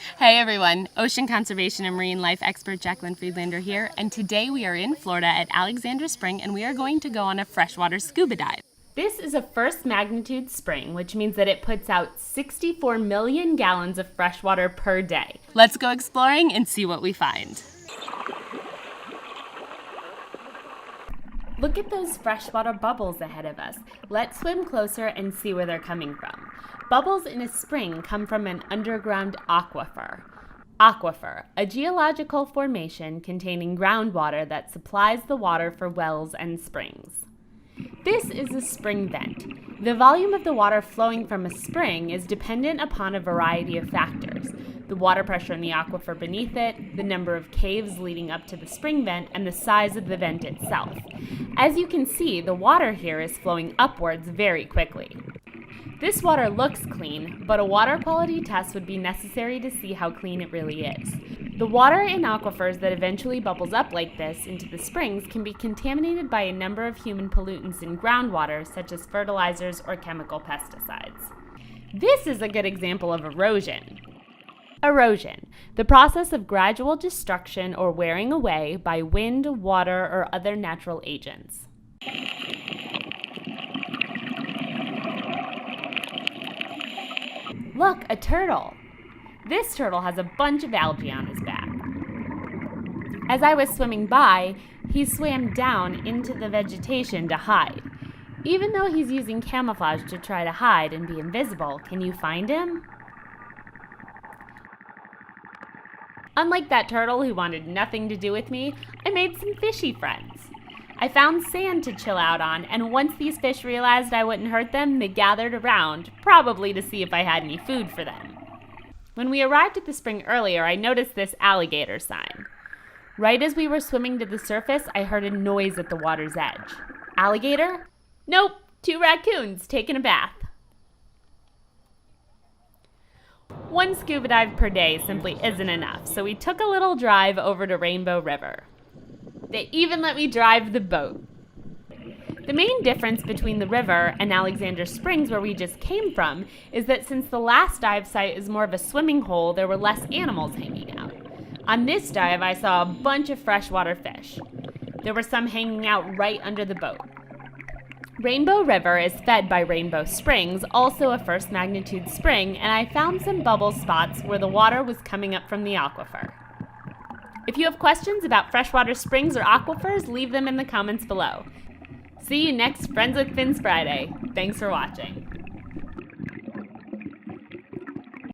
Hey everyone, ocean conservation and marine life expert Jaclyn Friedlander here, and today we are in Florida at Alexander Spring and we are going to go on a freshwater scuba dive. This is a first magnitude spring, which means that it puts out 64 million gallons of fresh water per day. Let's go exploring and see what we find. Look at those freshwater bubbles ahead of us. Let's swim closer and see where they're coming from. Bubbles in a spring come from an underground aquifer. Aquifer, a geological formation containing groundwater that supplies the water for wells and springs. This is a spring vent. The volume of the water flowing from a spring is dependent upon a variety of factors: the water pressure in the aquifer beneath it, the number of caves leading up to the spring vent, and the size of the vent itself. As you can see, the water here is flowing upwards very quickly. This water looks clean, but a water quality test would be necessary to see how clean it really is. The water in aquifers that eventually bubbles up like this into the springs can be contaminated by a number of human pollutants in groundwater, such as fertilizers or chemical pesticides. This is a good example of erosion. Erosion, the process of gradual destruction or wearing away by wind, water, or other natural agents. Look, a turtle. This turtle has a bunch of algae on his back. As I was swimming by, he swam down into the vegetation to hide. Even though he's using camouflage to try to hide and be invisible, can you find him? Unlike that turtle who wanted nothing to do with me, I made some fishy friends. I found sand to chill out on, and once these fish realized I wouldn't hurt them, they gathered around, probably to see if I had any food for them. When we arrived at the spring earlier, I noticed this alligator sign. Right as we were swimming to the surface, I heard a noise at the water's edge. Alligator? Nope, 2 raccoons taking a bath. One scuba dive per day simply isn't enough, so we took a little drive over to Rainbow River. They even let me drive the boat. The main difference between the river and Alexander Springs, where we just came from, is that since the last dive site is more of a swimming hole, there were less animals hanging out. On this dive, I saw a bunch of freshwater fish. There were some hanging out right under the boat. Rainbow River is fed by Rainbow Springs, also a first magnitude spring, and I found some bubble spots where the water was coming up from the aquifer. If you have questions about freshwater springs or aquifers, leave them in the comments below. See you next Friends with Fins Friday. Thanks for watching.